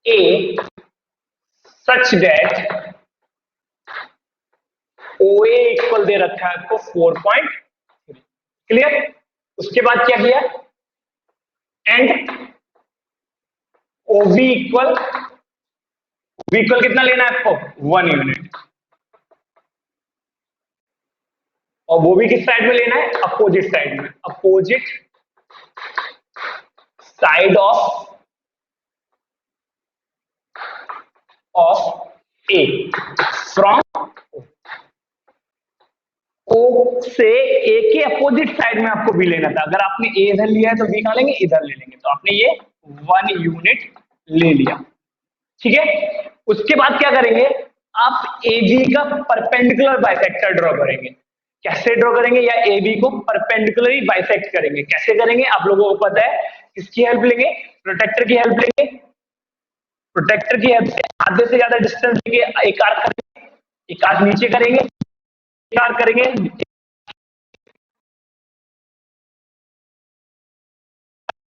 A such that OA equal दे रखा है आपको 4.3। क्लियर? उसके बाद क्या किया? एंड OB इक्वल कितना लेना है आपको? 1 यूनिट। और वो भी किस साइड में लेना है? अपोजिट साइड में। Opposite side of a from o से ए के अपोजिट साइड में आपको बी लेना था। अगर आपने ए इधर लिया है तो बी कहां लेंगे? इधर ले लेंगे। तो आपने ये 1 यूनिट ले लिया। ठीक है? उसके बाद क्या करेंगे? आप ए बी का परपेंडिकुलर बाइसेक्टर ड्रॉ करेंगे। कैसे ड्रॉ करेंगे? या ए बी को परपेंडिकुलरली बाइसेक्ट करेंगे। कैसे करेंगे? आप लोगों को पता है। किसकी हेल्प लेंगे? प्रोटेक्टर की हेल्प लेंगे। प्रोटेक्टर की हेल्प से आधे से ज्यादा डिस्टेंस लेके एक आर्क करेंगे, एक आर्क नीचे करेंगे, एक आर्क करेंगे,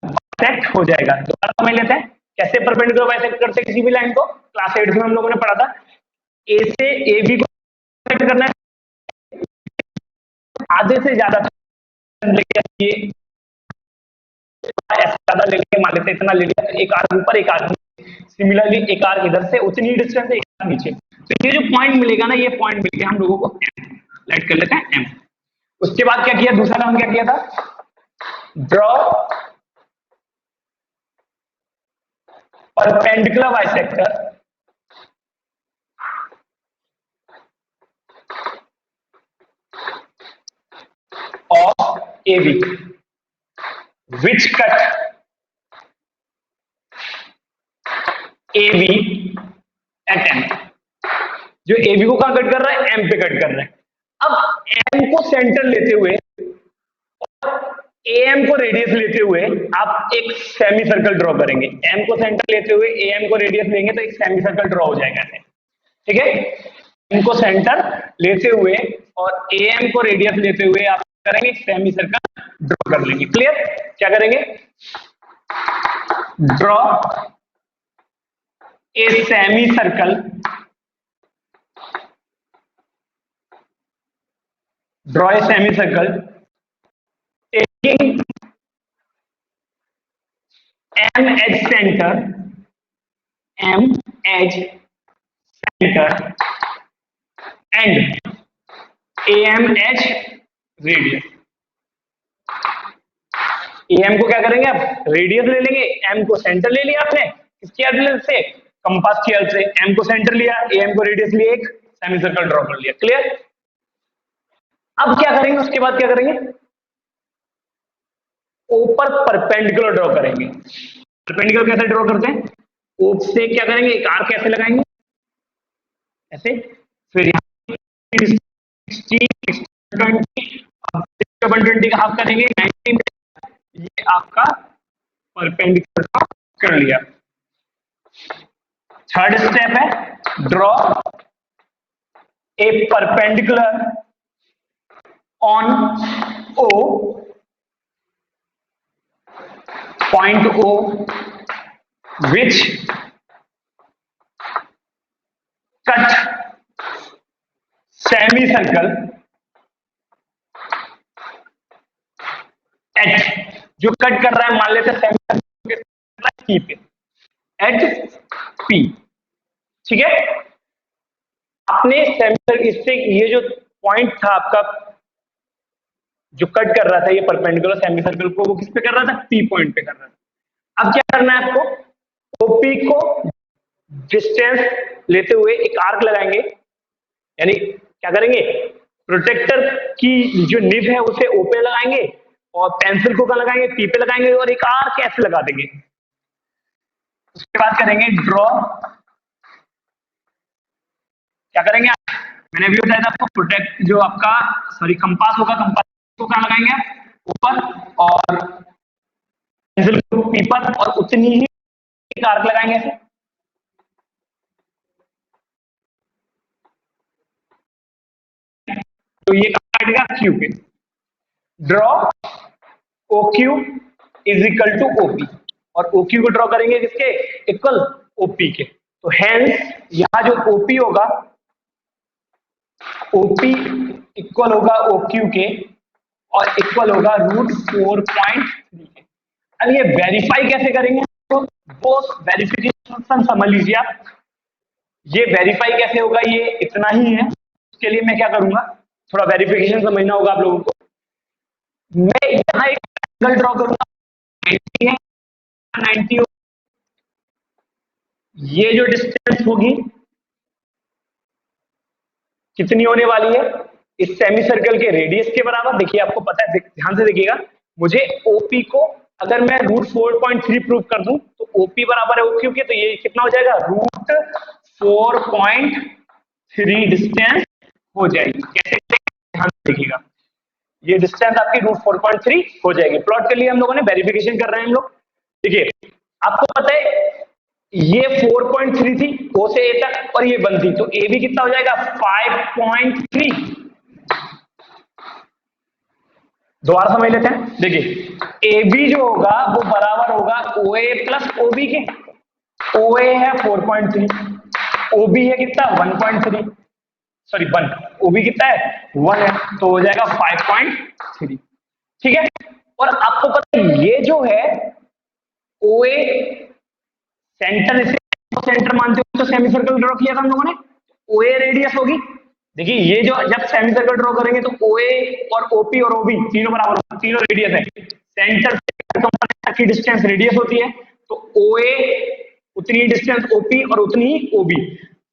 बाइसेक्ट हो जाएगा। दोबारा समझ लेते हैं कैसे परपेंडिकुलर बाइसेक्ट करते हैं किसी भी लाइन को। क्लास 8 में हम लोगों ने पढ़ा था। ए से ए बी को बाइसेक्ट करना है, आधे से ज्यादा लेके ज्यादा लेके मान लेते इतना ले लिया, एक आर्क ऊपर एक आर्क नीचे। सिमिलरली एक आर्क इधर से उतनी डिस्टेंस एक आर्क नीचे। तो ये जो पॉइंट मिलेगा ना, ये पॉइंट मिल गया हम लोगों को एम। लाइट कर लेते हैं एम। उसके बाद क्या किया? दूसरा काम क्या किया था? Draw perpendicular bisector of AB which cut AB at M। जो AB को कहां कट कर रहा है, M पे कट कर रहा है। अब M को सेंटर लेते हुए AM को रेडियस लेते हुए आप एक सेमी सर्कल ड्रॉ करेंगे। M को सेंटर लेते हुए AM को रेडियस लेंगे तो एक सेमी सर्कल ड्रॉ हो जाएगा ऐसे, ठीक है। M को सेंटर लेते हुए और AM को रेडियस लेते हुए आप करेंगे सेमी सर्कल ड्रॉ कर लेंगे। क्लियर? क्या करेंगे? Draw a semi circle draw a semi circle taking M as center, M as center and AM as radius। AM को क्या करेंगे आप? रेडियस ले लेंगे। M को सेंटर ले लिया आपने, किसकी हेल्प से? कंपास की हेल्प से। M को सेंटर लिया, AM को रेडियस लिए, एक सेमी सर्कल ड्रॉ कर लिया। क्लियर? अब क्या करेंगे? उसके बाद क्या करेंगे? ऊपर परपेंडिकुलर ड्रॉ करेंगे। परपेंडिकुलर कैसे ड्रॉ करते हैं? ओप से क्या करेंगे? एक आर्क कैसे लगाएंगे? ऐसे। फिर यहाँ 60, 20, 120 का हाफ करेंगे 90। ये आपका परपेंडिकुलर ड्रॉ कर लिया। थर्ड स्टेप है draw a perpendicular on O, point O which cut semicircle at, जो कट कर रहा है मान लेते हैं सेमीसर्कल P पे, एट P, ठीक है। आपने सेमीसर्कल इससे ये जो पॉइंट था आपका जो कट कर रहा था ये परपेंडिकुलर सेमीसर्कल को, वो किस पे कर रहा था? P पॉइंट पे कर रहा था। अब क्या करना है आपको? OP को डिस्टेंस लेते हुए एक आर्क लगाएंगे, यानी क्या करेंगे? प्रोटेक्टर की जो निब है उसे O पे लगाएंगे और पेंसिल को कहां लगाएंगे? P पे लगाएंगे और एक आर्क ऐसे लगा देंगे। उसके बाद करेंगे ड्रॉ, क्या करेंगे आप? मैंने भी बताया था आपको, प्रोटेक्ट जो आपका कंपास होगा, कंपास को कहां लगाएंगे आप? ऊपर, और पेंसिल को P पर, और उतनी ही एक आर्क लगाएंगे ऐसे। तो ये कहां काटेगा? Q पे। Draw OQ is equal to OP, और OQ को ड्रॉ करेंगे किसके? इक्वल OP के। तो हेंस यहां जो OP होगा, OP इक्वल होगा OQ के और इक्वल होगा √4.3 के। अब ये वेरीफाई कैसे करेंगे? तो वो वेरिफिकेशन समझ लीजिए आप। ये वेरीफाई कैसे होगा? ये इतना ही है। उसके लिए मैं क्या करूंगा, थोड़ा वेरिफिकेशन समझना होगा आप लोगों को। मैं यहां एक एंगल ड्रॉ करूंगा, 90 है, 90 ये जो डिस्टेंस होगी कितनी होने वाली है? इस सेमी सर्कल के रेडियस के बराबर। देखिए आपको पता है, ध्यान से देखिएगा, मुझे OP को अगर मैं √4.3 प्रूव कर दूं तो OP बराबर है OQ के, तो ये कितना हो जाएगा? √4.3 डिस्टेंस हो जाएगी। कैसे? ध्यान से देखिएगा, ये डिस्टेंस आपकी √4.3 हो जाएगी। प्लॉट कर लिया हम लोगों ने, वेरिफिकेशन कर रहे हैं हम लोग। देखिए आपको पता है ये 4.3 थी O से A तक, और ये 1 थी, तो A भी कितना हो जाएगा? 5.3। दोबारा समझ लेते हैं। देखिए AB जो होगा वो बराबर होगा OA प्लस OB के। OA है 4.3, OB है कितना? 1.3, सॉरी 1, OB कितना है? 1 है, तो हो जाएगा 5.3, ठीक है। और आपको पता है ये जो है OA सेंटर, इसे सेंटर मानते हो तो सेमी सर्कल ड्रॉ किया था हम लोगों ने, OA रेडियस होगी। देखिए ये जो जब सेमी सर्कल ड्रॉ करेंगे तो OA और OP और OB तीनों बराबर होगा, तीनों रेडियस है। सेंटर से कंपार्टमेंट तक की डिस्टेंस रेडियस होती है, तो OA उतनी डिस्टेंस OP और उतनी ही OB।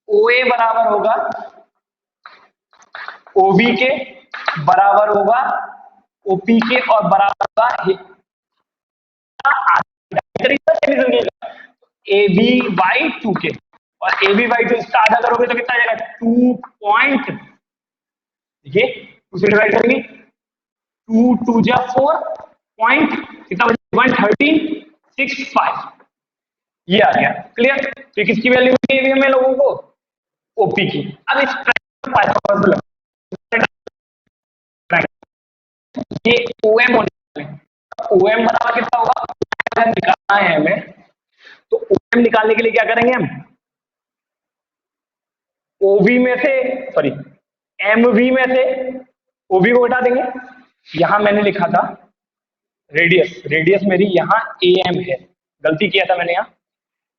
OA बराबर होगा OB के, बराबर होगा OP के, और बराबर होगा AB/2 के, और AB/2 इसका आधा करोगे तो कितना आ जाएगा 2 पॉइंट, देखिए 2 से डिवाइड करेंगे 2 2 जा 4 पॉइंट कितना बचा 11365, ये आ गया। क्लियर? तो किसकी वैल्यू मिली हमें लोगों को? OP की। अब इस पाइथागोरस लगा, ये OM होने वाले, OM बराबर कितना होगा, अगर निकालना है हमें तो OM निकालने के लिए क्या करेंगे हम, OV में से, सॉरी MV में से OV को हटा देंगे। यहां मैंने लिखा था रेडियस, रेडियस मेरी यहाँ AM है, गलती किया था मैंने यहाँ,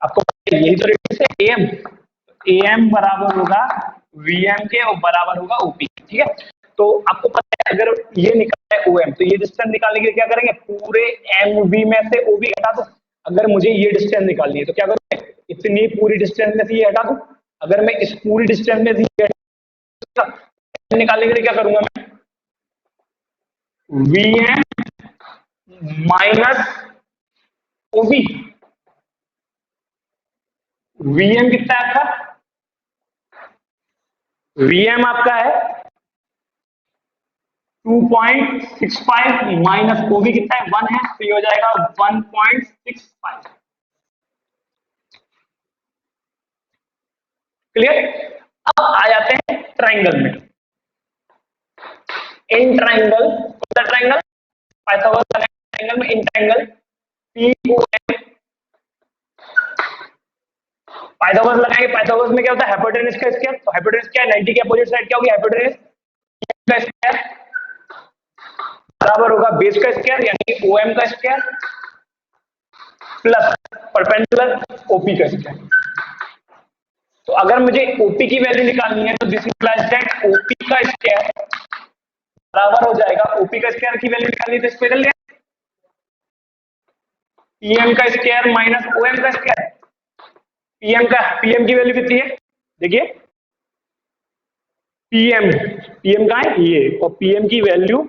आपको पता है यही तो रेडियस है AM, AM बराबर होगा VM के और बराबर होगा OP, ठीक है। तो आपको पता है अगर ये निकालना है OM, तो ये डिस्टेंस निकालने के लिए क्या करेंगे, पूरे MV में से OV हटा दो। अगर मुझे ये डिस्टेंस निकालनी है तो क्या करूंगा, इतनी पूरी डिस्टेंस में से ये हटा दूं। अगर मैं इस पूरी डिस्टेंस में से ये निकालने के लिए क्या करूंगा, मैं VM माइनस OV। VM कितना है आपका, VM आपका है 2.65 माइनस OV कितना है 1 है, तो ये हो जाएगा 1.65। क्लियर? अब आ जाते हैं ट्राइंगल में। इन ट्राइंगल, कौन सा ट्राइंगल, पाइथागोरस ट्राइंगल में, इन ट्राइंगल POM, पाइथागोरस लगाएंगे। पाइथागोरस में क्या होता है, हाइपोटेनस का स्क्वायर, तो हाइपोटेनस क्या है 90 के अपोजिट साइड क्या होगी, हाइपोटेनस का स्क्वायर बराबर होगा बेस का स्क्वायर यानी कि OM का स्क्वायर प्लस परपेंडिकुलर OP का स्क्वायर। तो अगर मुझे OP की वैल्यू निकालनी है तो दिस इंप्लाइज दैट OP का स्क्वायर बराबर हो जाएगा, OP का स्क्वायर की वैल्यू निकालनी है तो इसको बदल लिया, PM का स्क्वायर माइनस OM का स्क्वायर। PM की वैल्यू कितनी है, देखिए PM का है ये, और PM की वैल्यू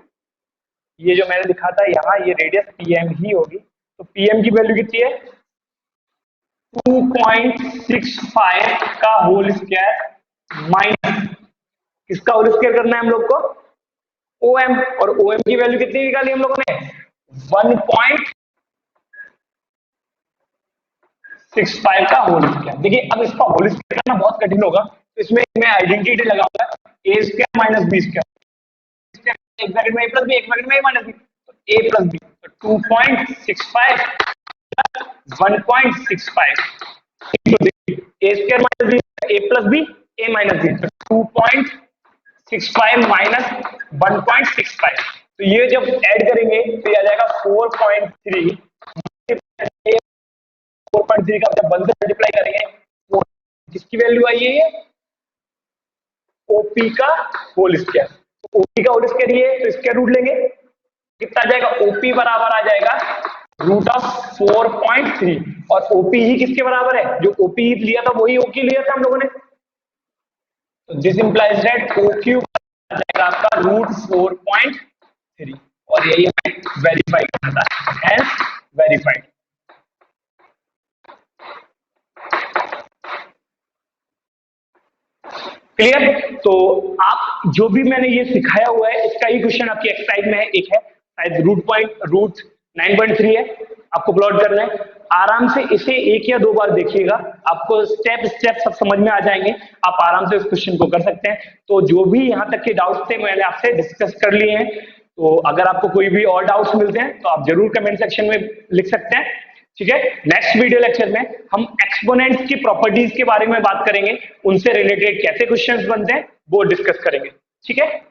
ये जो मैंने लिखा था यहाँ, ये रेडियस PM ही होगी, तो PM की वैल्यू कितनी है 2.65 का होल स्क्वायर माइनस किसका होल स्क्वायर करना है हम लोग को, OM, और OM की वैल्यू कितनी निकाली हम लोगों ने 1.65 का होल स्क्वायर। देखिए अब इसका होल स्क्वायर करना बहुत कठिन होगा, तो इसमें मैं आइडेंटिटी लगाऊंगा A square minus B square, एक ब्रैकेट में A प्लस बी, एक ब्रैकेट में A माइनस बी, तो A प्लस बी, तो 2.65 1.65 A square minus b, A plus b, A minus b, तो 2.65 माइनस 1.65, तो ये जब ऐड करेंगे तो ये आ जाएगा 4.3, 4.3 का जब 1 से मल्टीप्लाई करेंगे किसकी वैल्यू आई है ये OP का होल स्क्वायर। तो OP का होल स्क्वायर ये, तो स्क्वायर रूट लेंगे कितना आ जाएगा, OP बराबर आ जाएगा रूट ऑफ 4.3, और OP ही किसके बराबर है, जो OP लिया था वही OQ लिया था हम लोगों ने, तो दिस इंप्लाइज दैट OQ आ जाएगा आपका रूट 4.3, और यही हमें वेरीफाई करना था, हेंस वेरीफाइड। क्लियर? तो आप जो भी मैंने ये सिखाया हुआ है इसका ही क्वेश्चन आपकी एक्सरसाइज में है, एक है शायद रूट 9.3 है, आपको प्लॉट करना है। आराम से इसे 1 या 2 बार देखिएगा, आपको स्टेप स्टेप सब समझ में आ जाएंगे, आप आराम से इस क्वेश्चन को कर सकते हैं। तो जो भी यहाँ तक के डाउट्स थे मैंने आपसे डिस्कस कर लिए हैं, तो अगर आपको कोई भी और डाउट्स मिलते हैं तो आप जरूर कमेंट सेक्शन में लिख सकते हैं, ठीक है। नेक्स्ट वीडियो लेक्चर में हम एक्सपोनेंट्स की प्रॉपर्टीज के बारे में बात करेंगे, उनसे रिलेटेड कैसे क्वेश्चंस बनते हैं वो डिस्कस करेंगे, ठीक है।